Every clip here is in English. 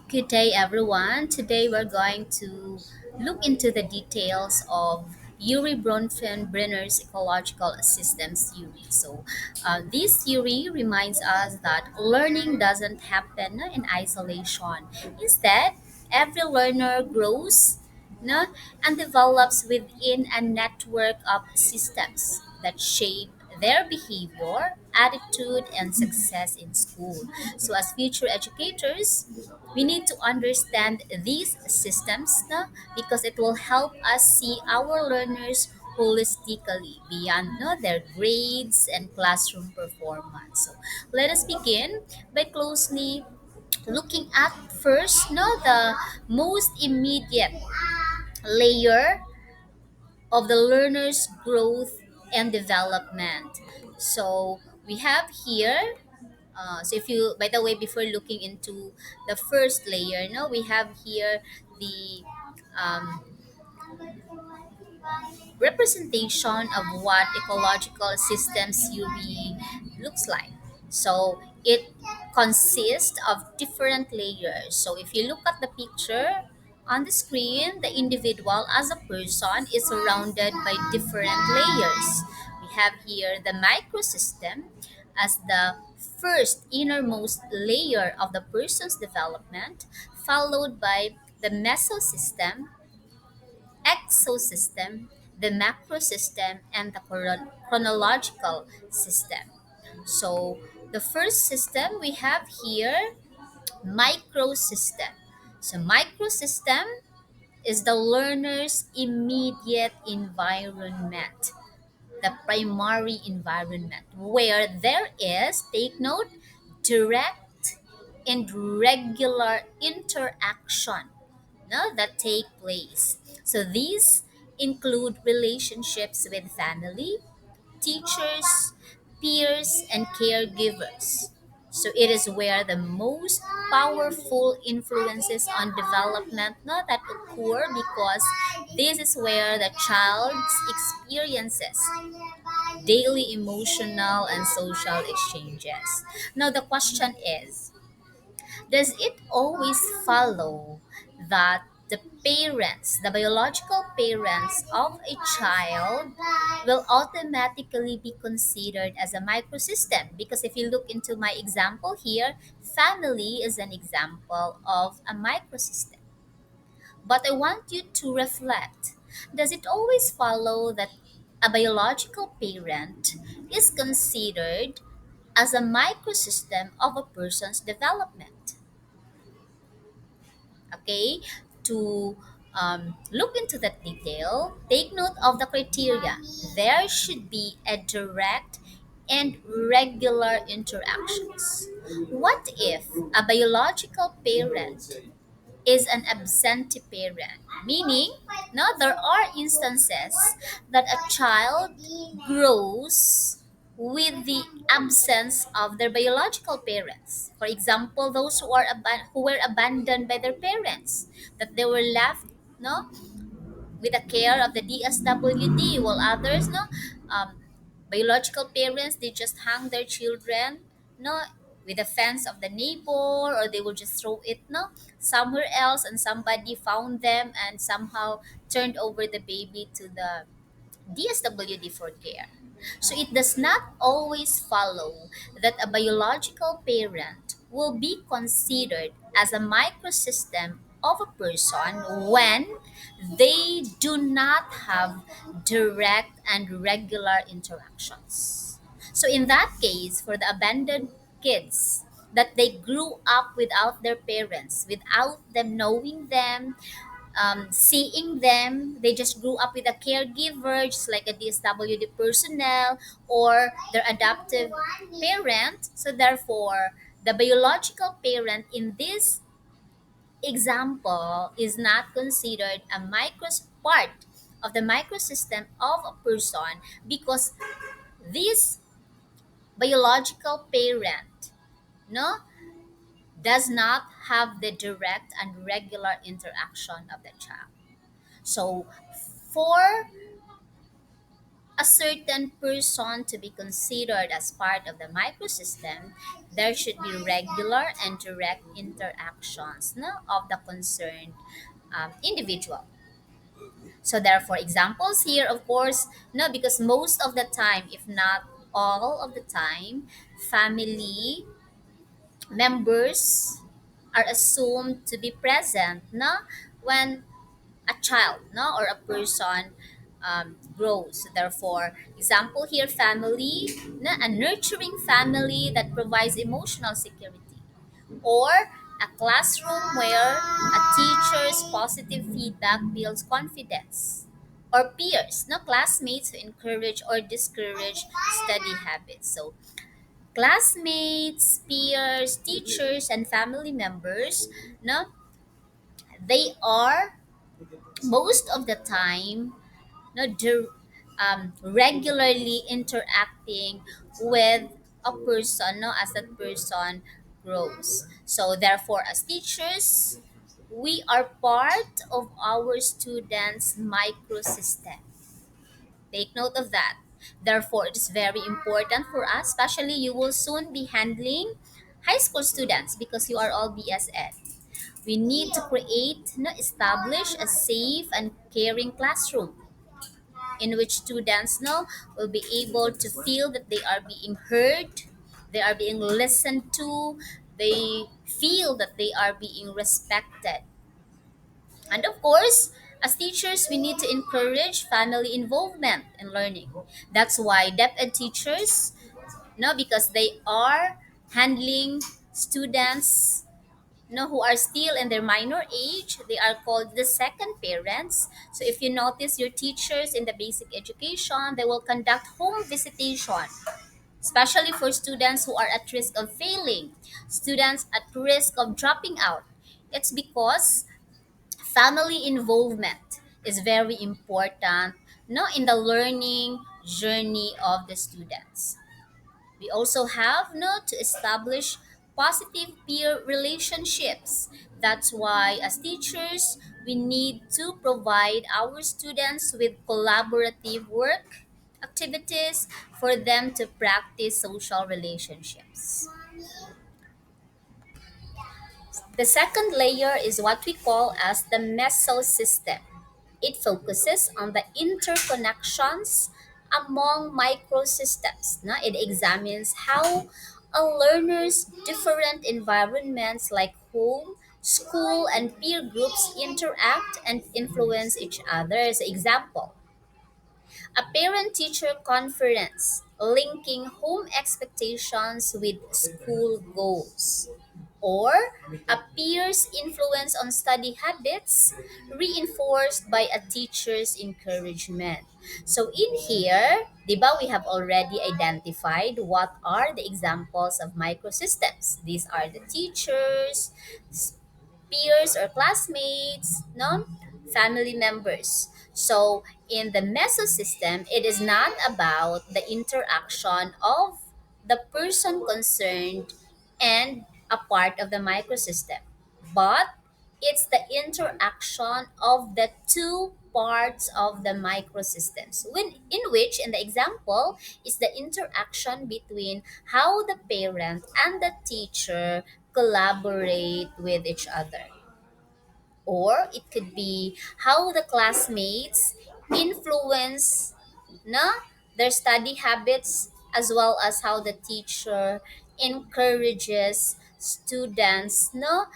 Good day, everyone. Today we're going to look into the details of Yuri Bronfenbrenner's ecological systems theory. This theory reminds us that learning doesn't happen in isolation. Instead, every learner grows no, and develops within a network of systems that shape their behavior, attitude, and success in school. So, as future educators, we need to understand these systems because it will help us see our learners holistically beyond their grades and classroom performance. So let us begin by closely looking at first the most immediate layer of the learner's growth and development. So we have here so if you by the way before looking into the first layer we have here the um, representation of what ecological systems theory looks like. So it consists of different layers. So if you look at the picture on the screen, the individual as a person is surrounded by different layers. We have here the microsystem as the first innermost layer of the person's development, followed by the mesosystem, exosystem, the macro system, and the chronological system. So the first system we have here, microsystem. So microsystem is the learner's immediate environment, the primary environment, where there is, take note, direct and regular interaction that take place. So these include relationships with family, teachers, peers, and caregivers. So it is where the most powerful influences on development that occur because this is where the child's experiences daily emotional and social exchanges. Now the question is, does it always follow that the parents, the biological parents of a child, will automatically be considered as a microsystem? Because if you look into my example here, family is an example of a microsystem. But I want you to reflect, does it always follow that a biological parent is considered as a microsystem of a person's development? Okay, to look into that detail, take note of the criteria. There should be a direct and regular interactions. What if a biological parent is an absentee parent? Meaning, now there are instances that a child grows with the absence of their biological parents. For example, those who were abandoned by their parents, that they were left no with the care of the DSWD, while others um, biological parents they just hang their children no with the fence of the neighbor, or they will just throw it somewhere else, and somebody found them and somehow turned over the baby to the DSWD for care. So it does not always follow that a biological parent will be considered as a microsystem of a person when they do not have direct and regular interactions. So in that case, for the abandoned kids, that they grew up without their parents, without them knowing them, seeing them, they just grew up with a caregiver, just like a DSWD personnel or their adoptive parent. So therefore, the biological parent in this example is not considered a part of the microsystem of a person because this biological parent no does not have the direct and regular interaction of the child. So, for a certain person to be considered as part of the microsystem, there should be regular and direct interactions, no, of the concerned individual. So therefore, examples here, of course, no, because most of the time, if not all of the time, family members are assumed to be present, no, when a child, no, or a person grows. Therefore, example here, family, no, a nurturing family that provides emotional security, or a classroom where a teacher's positive feedback builds confidence, or peers, no, classmates who encourage or discourage study habits. So classmates, peers, teachers, and family members, no, they are most of the time, no, regularly interacting with a person, no, as that person grows. So therefore, as teachers, we are part of our students microsystem. Take note of that. Therefore, it is very important for us, especially you will soon be handling high school students because you are all BS Ed. We need to create, no, establish a safe and caring classroom in which students, no, will be able to feel that they are being heard, they are being listened to, they feel that they are being respected. And of course, as teachers, we need to encourage family involvement in learning. That's why DepEd teachers, no, because they are handling students, no, who are still in their minor age, they are called the second parents. So if you notice your teachers in the basic education, they will conduct home visitation, especially for students who are at risk of failing, students at risk of dropping out. It's because family involvement is very important, no, in the learning journey of the students. We also have, no, to establish positive peer relationships. That's why as teachers, we need to provide our students with collaborative work activities for them to practice social relationships. The second layer is what we call as the mesosystem. It focuses on the interconnections among microsystems. Na? It examines how a learner's different environments like home, school, and peer groups interact and influence each other. As example, a parent teacher conference linking home expectations with school goals, or a peer's influence on study habits reinforced by a teacher's encouragement. So in here, diba, we have already identified what are the examples of microsystems. These are the teachers, peers or classmates, no, family members. So in the mesosystem, it is not about the interaction of the person concerned and a part of the microsystem, but it's the interaction of the two parts of the microsystems, in which, in the example, is the interaction between how the parent and the teacher collaborate with each other, or it could be how the classmates influence, na, their study habits, as well as how the teacher encourages students, no,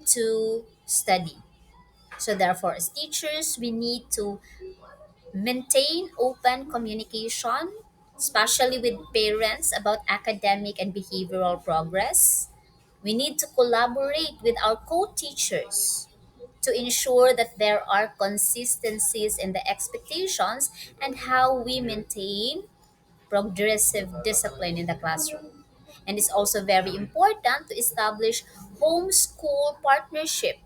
to study. So therefore, as teachers, we need to maintain open communication, especially with parents, about academic and behavioral progress. We need to collaborate with our co-teachers to ensure that there are consistencies in the expectations and how we maintain progressive discipline in the classroom. And it's also very important to establish homeschool partnership,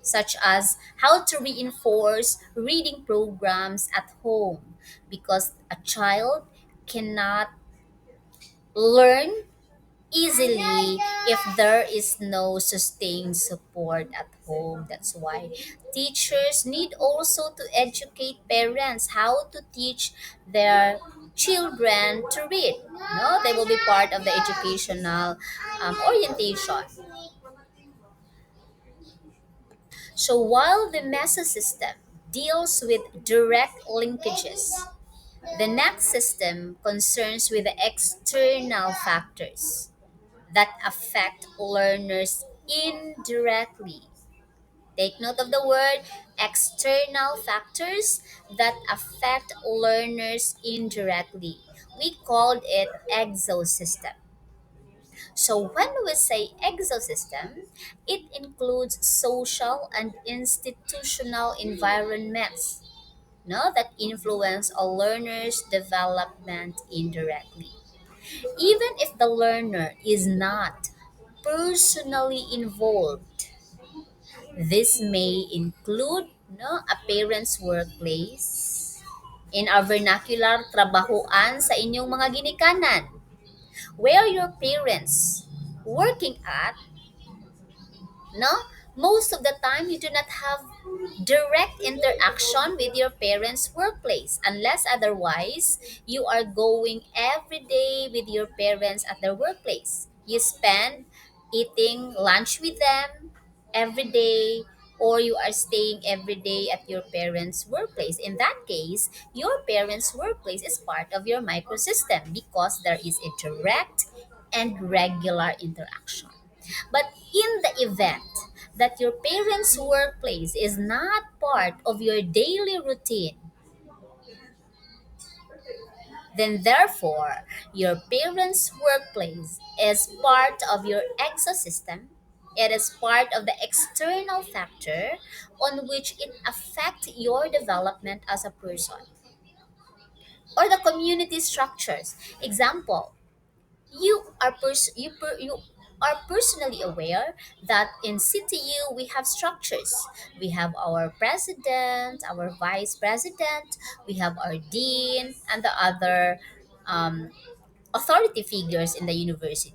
such as how to reinforce reading programs at home, because a child cannot learn easily if there is no sustained support at home. That's why teachers need also to educate parents how to teach their children to read. No, they will be part of the educational orientation. So while the mesosystem deals with direct linkages, the next system concerns with the external factors that affect learners indirectly. Take note of the word external factors that affect learners indirectly. We called it exosystem. So when we say exosystem, it includes social and institutional environments, no, that influence a learner's development indirectly. Even if the learner is not personally involved, this may include, no, a parent's workplace, in our vernacular, trabahuan sa inyong mga ginikanan, where your parents working at, no, most of the time you do not have direct interaction with your parents workplace, unless otherwise you are going every day with your parents at their workplace. You spend eating lunch with them every day, or you are staying every day at your parents workplace. In that case, your parents workplace is part of your microsystem because there is a direct and regular interaction. But in the event that your parents' workplace is not part of your daily routine, then therefore your parents' workplace is part of your exosystem. It is part of the external factor on which it affects your development as a person. Or the community structures. Example, you are personally aware that in CTU we have structures. We have our president, our vice president, we have our dean, and the other um, authority figures in the university.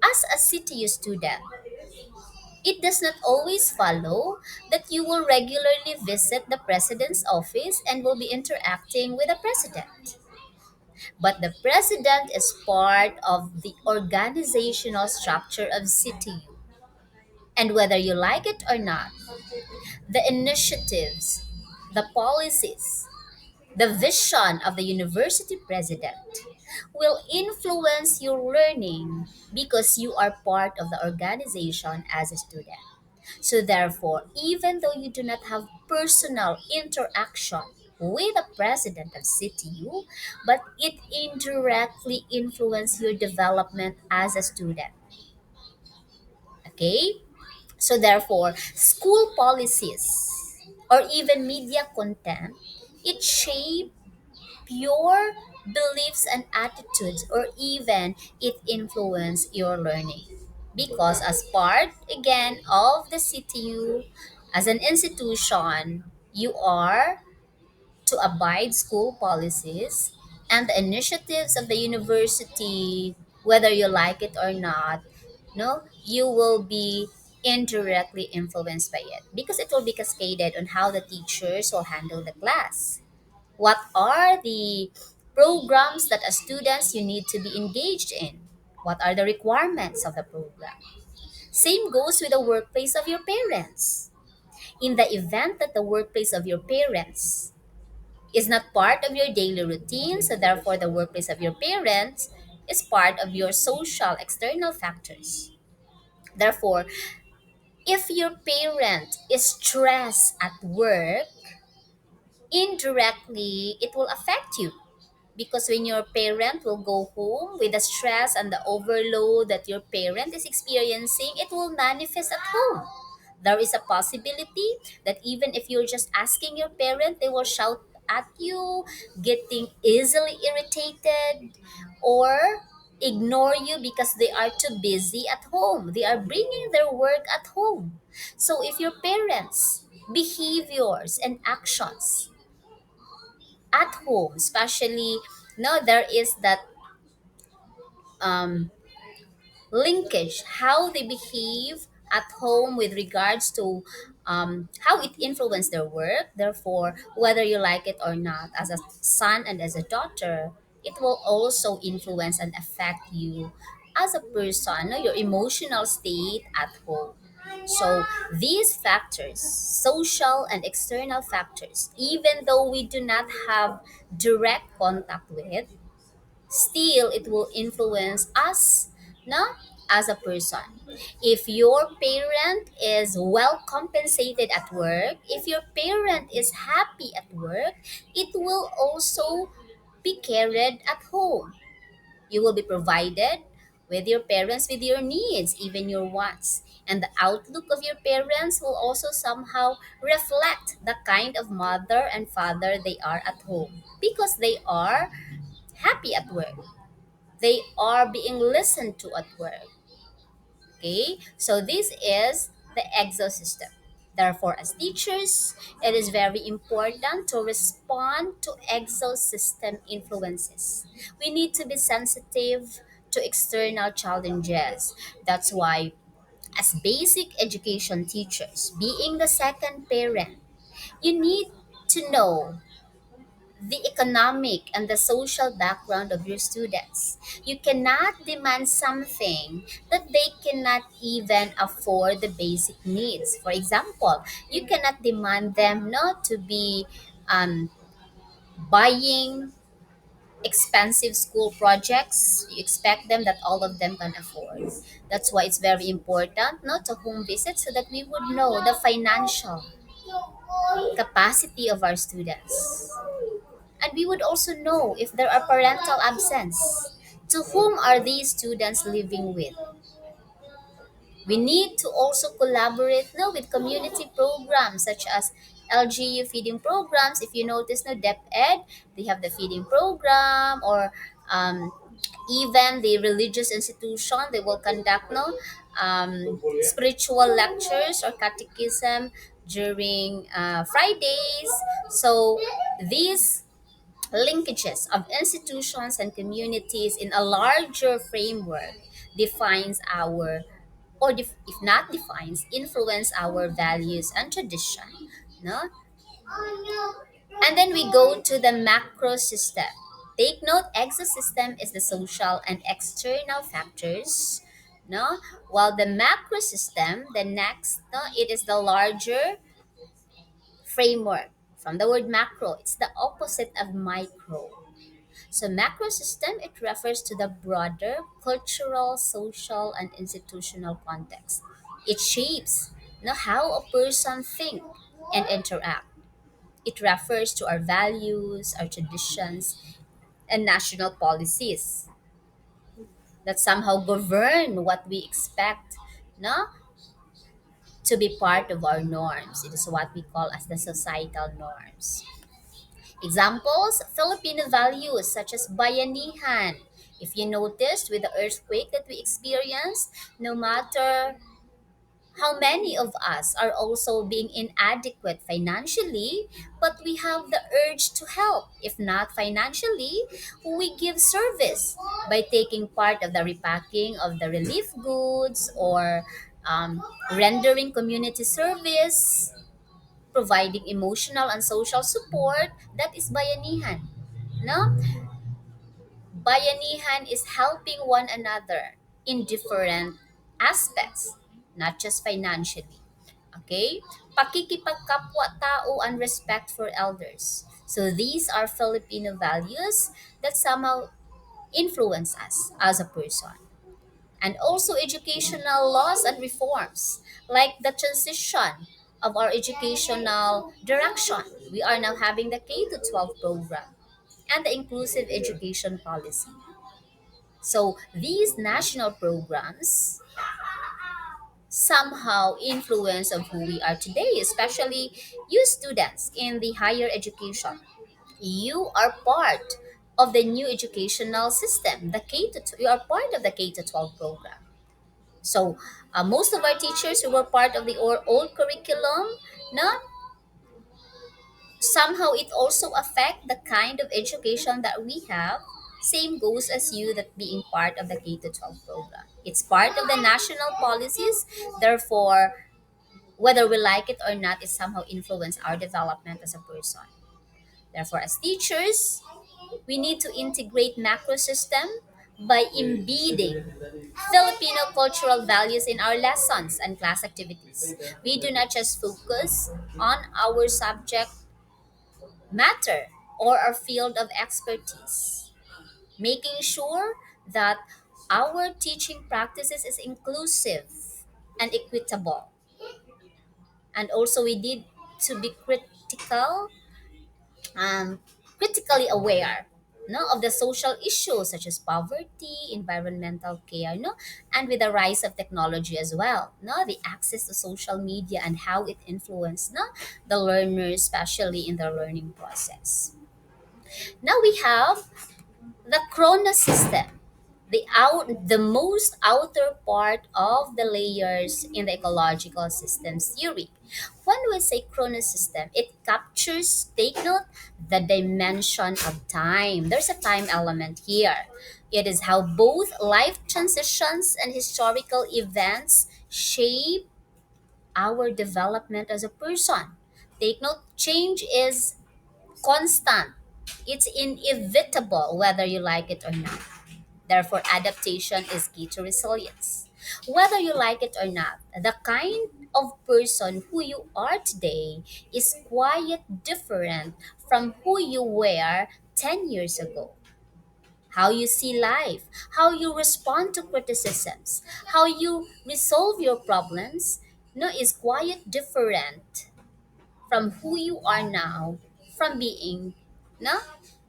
As a CTU student, it does not always follow that you will regularly visit the president's office and will be interacting with the president. But the president is part of the organizational structure of CTU. And whether you like it or not, the initiatives, the policies, the vision of the university president will influence your learning because you are part of the organization as a student. So, therefore, even though you do not have personal interaction with the president of CTU, but it indirectly influences your development as a student. Okay? So, therefore, school policies or even media content, it shapes your beliefs and attitudes, or even it influence your learning, because as part again of the CTU, as an institution, you are to abide school policies and the initiatives of the university, whether you like it or not. No, you will be indirectly influenced by it because it will be cascaded on how the teachers will handle the class. What are the programs that as students you need to be engaged in? What are the requirements of the program? Same goes with the workplace of your parents. In the event that the workplace of your parents is not part of your daily routine, so therefore the workplace of your parents is part of your social external factors. Therefore, if your parent is stressed at work, indirectly it will affect you, because when your parent will go home with the stress and the overload that your parent is experiencing, it will manifest at home. There is a possibility that even if you're just asking your parent, they will shout at you, getting easily irritated, or ignore you because they are too busy at home. They are bringing their work at home. So if your parents' behaviors and actions at home, especially, no, there is that um, linkage, how they behave, at home with regards to how it influenced their work. Therefore, whether you like it or not, as a son and as a daughter, it will also influence and affect you as a person, no, your emotional state at home. So, these factors, social and external factors, even though we do not have direct contact with, still it will influence us, no, as a person. If your parent is well compensated at work, if your parent is happy at work, it will also be carried at home. You will be provided with your parents, with your needs, even your wants, and the outlook of your parents will also somehow reflect the kind of mother and father they are at home, because they are happy at work, they are being listened to at work. Okay, so this is the exosystem. Therefore, as teachers, it is very important to respond to exosystem influences. We need to be sensitive to external challenges. That's why, as basic education teachers, being the second parent, you need to know the economic and the social background of your students. You cannot demand something that they cannot even afford the basic needs. For example, you cannot demand them not to be um, buying expensive school projects. You expect them that all of them can afford. That's why it's very important not to home visit, so that we would know the financial capacity of our students. And we would also know if there are parental absence. To whom are these students living with? We need to also collaborate now with community programs such as LGU feeding programs. If you notice, no, DepEd, they have the feeding program, or um, even the religious institution, they will conduct no spiritual lectures or catechism during Fridays. So these linkages of institutions and communities in a larger framework defines our, or if not defines, influence our values and tradition, no. And then we go to the macro system. Take note, exosystem is the social and external factors, no, while the macro system, the next, no, it is the larger framework. From the word macro, it's the opposite of micro. So macro system, it refers to the broader cultural, social, and institutional context. It shapes, how a person think and interact. It refers to our values, our traditions, and national policies that somehow govern what we expect, no, to be part of our norms. It is what we call as the societal norms. Examples, Filipino values such as bayanihan. If you noticed with the earthquake that we experienced, no matter how many of us are also being inadequate financially, but we have the urge to help. If not financially, we give service by taking part of the repacking of the relief goods, or rendering community service, providing emotional and social support. That is bayanihan. No? Bayanihan is helping one another in different aspects, not just financially. Okay? Pakikipagkapwa-tao and respect for elders. So these are Filipino values that somehow influence us as a person. And also educational laws and reforms, like the transition of our educational direction. We are now having the K to 12 program and the inclusive education policy. So these national programs somehow influence of who we are today, especially you students in the higher education. You are part of the new educational system, the K to you are part of the K to 12 program. So most of our teachers who were part of the old curriculum, no, somehow it also affect the kind of education that we have Same goes as you that being part of the K to 12 program. It's part of the national policies. Therefore, whether we like it or not, it somehow influence our development as a person. Therefore, as teachers, we need to integrate macro system by embedding Filipino cultural values in our lessons and class activities. We do not just focus on our subject matter or our field of expertise, making sure that our teaching practices is inclusive and equitable. And also we need to be um, critically aware, no, of the social issues such as poverty, environmental care, no, and with the rise of technology as well, no, the access to social media and how it influenced, no, the learners, especially in the learning process. Now we have the chrono system, the most outer part of the layers in the ecological systems theory. When we say chrono system, it captures, take note, the dimension of time. There's a time element here. It is how both life transitions and historical events shape our development as a person. Take note, change is constant. It's inevitable whether you like it or not. Therefore, adaptation is key to resilience. Whether you like it or not, the kind of person who you are today is quite different from who you were 10 years ago. How you see life, how you respond to criticisms, how you resolve your problems, no, is quite different from who you are now from being, no,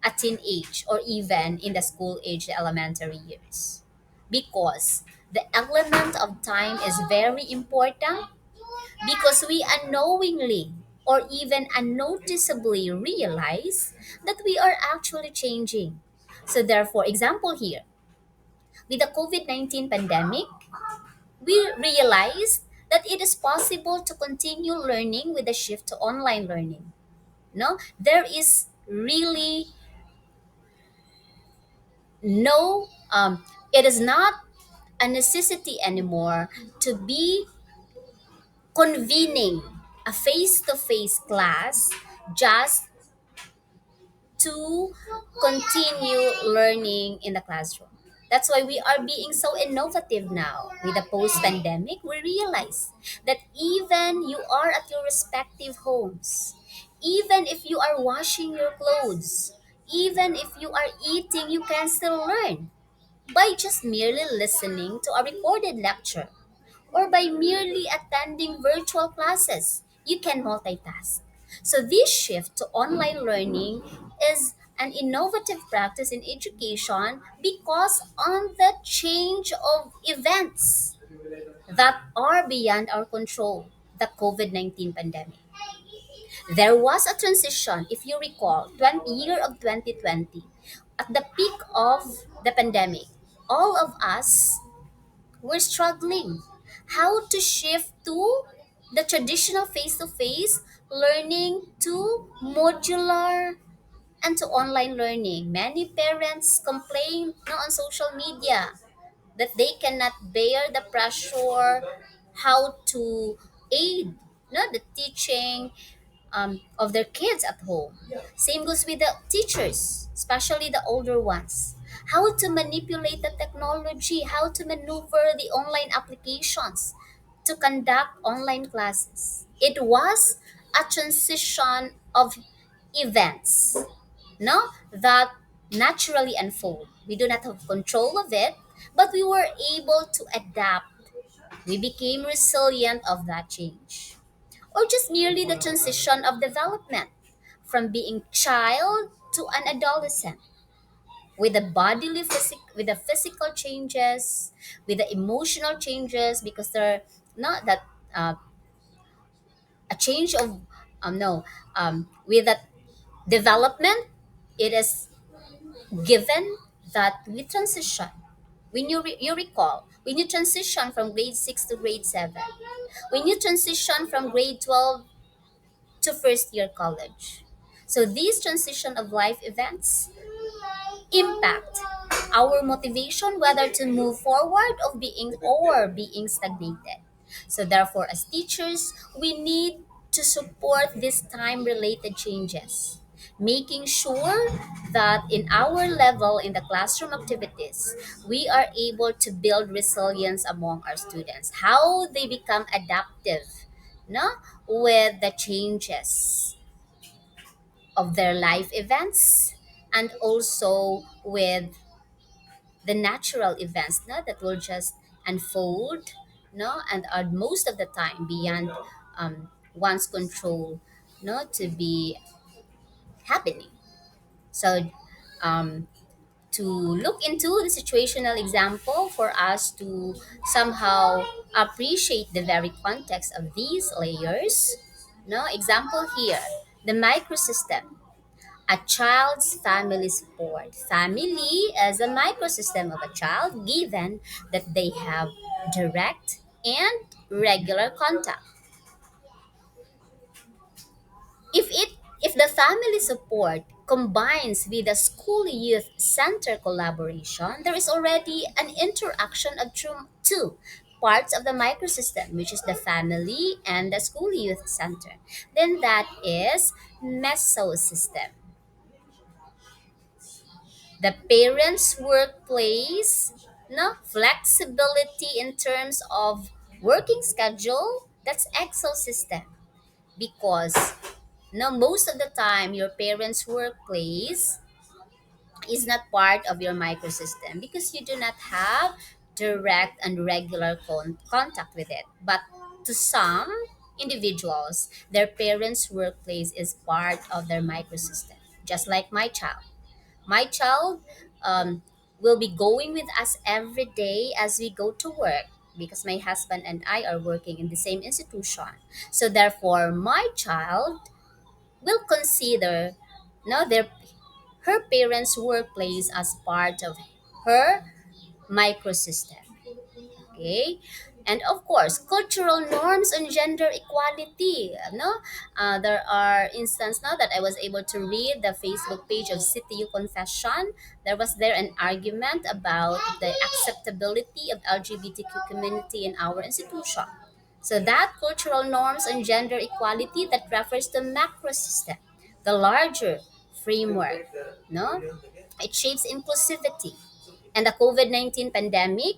a teenage or even in the school age, the elementary years, because the element of time is very important, because we unknowingly or even unnoticeably realize that we are actually changing. So therefore, example here, with the COVID-19 pandemic, we realized that it is possible to continue learning with the shift to online learning. No, there is really no it is not a necessity anymore to be convening a face-to-face class just to continue learning in the classroom. That's why we are being so innovative now. With the post pandemic, we realize that even you are at your respective homes, even if you are washing your clothes, even if you are eating, you can still learn by just merely listening to a recorded lecture or by merely attending virtual classes. You can multitask. So, this shift to online learning is an innovative practice in education because on the change of events that are beyond our control, the COVID-19 pandemic. There was a transition, if you recall, 20, year of 2020, at the peak of the pandemic. All of us were struggling how to shift to the traditional face-to-face learning to modular and to online learning. Many parents complain, no, on social media that they cannot bear the pressure how to aid, no, the teaching of their kids at home. Same goes with the teachers, especially the older ones. How to manipulate the technology, how to maneuver the online applications to conduct online classes. It was a transition of events, no, that naturally unfold. We do not have control of it, but we were able to adapt. We became resilient of that change, or just merely the transition of development from being child to an adolescent, with the with the physical changes, with the emotional changes, because they're not that uh, a change of no with that development, it is given that we transition. When you recall, when you transition from grade 6 to grade 7, when you transition from grade 12 to first year college. So these transition of life events impact our motivation whether to move forward or being stagnated. So therefore, as teachers, we need to support these time related changes, making sure that in our level in the classroom activities, we are able to build resilience among our students, how they become adaptive, no, with the changes of their life events, and also with the natural events, no, that will just unfold, no, and are most of the time beyond one's control, no, to be happening. So um, to look into the situational example for us to somehow appreciate the very context of these layers, no, example here, the microsystem, a child's family support. Family as a microsystem of a child, given that they have direct and regular contact. If the family support combines with the school youth center collaboration, there is already an interaction of two parts of the microsystem, which is the family and the school youth center. Then that is mesosystem, the parents workplace, no, flexibility in terms of working schedule, that's exosystem, because no, most of the time your parents workplace is not part of your microsystem because you do not have direct and regular contact with it, but to some individuals their parents workplace is part of their microsystem, just like my child um, will be going with us every day as we go to work because my husband and I are working in the same institution. So therefore, my child will consider no their her parents' workplace as part of her microsystem. Okay, and of course cultural norms on gender equality, no, there are instances now that I was able to read the Facebook page of CTU Confession. There an argument about the acceptability of LGBTQ community in our institution. So that cultural norms on gender equality that refers to macro system, the larger framework, no, it shapes inclusivity. And the COVID-19 pandemic,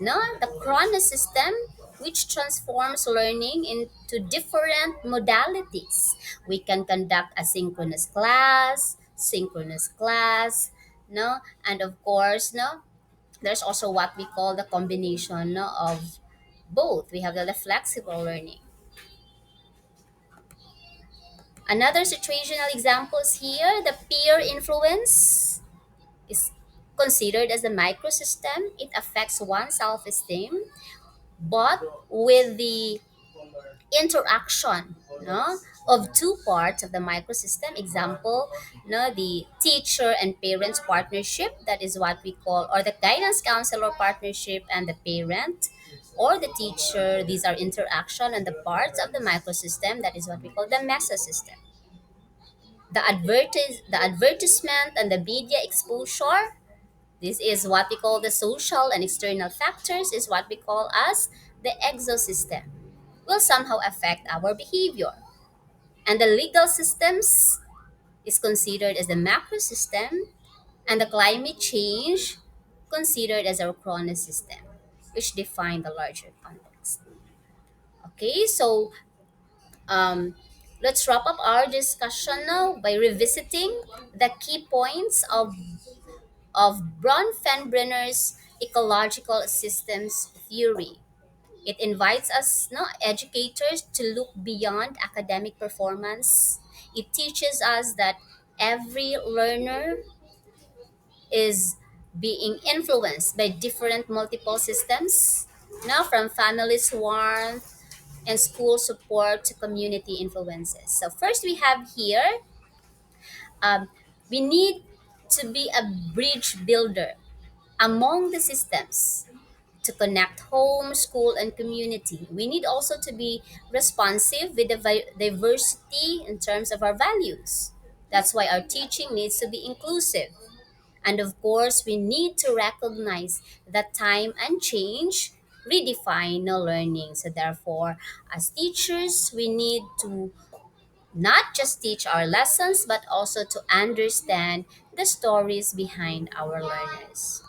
no, the chrono system, which transforms learning into different modalities. We can conduct asynchronous class, synchronous class, no, and of course, no, there's also what we call the combination, no, of both. We have the flexible learning. Another situational examples here, the peer influence is considered as a microsystem. It affects one's self-esteem, but with the interaction, no, of two parts of the microsystem. Example, no, the teacher and parents partnership, that is what we call, or the guidance counselor partnership and the parent or the teacher, these are interaction and the parts of the microsystem, that is what we call the mesosystem. The advertisement and the media exposure, this is what we call the social and external factors, is what we call as the exosystem, will somehow affect our behavior. And the legal systems is considered as the macro system, and the climate change considered as our chrono system, which define the larger context. Okay, so um, let's wrap up our discussion now by revisiting the key points of Bronfenbrenner's ecological systems theory. It invites us, no, educators, to look beyond academic performance. It teaches us that every learner is being influenced by different multiple systems, now from family's warmth and school support to community influences. So first we have here, um, we need to be a bridge builder among the systems to connect home, school, and community. We need also to be responsive with the diversity in terms of our values. That's why our teaching needs to be inclusive. And of course, we need to recognize that time and change redefine the learning. So, therefore, as teachers, we need to not just teach our lessons, but also to understand the stories behind our learners.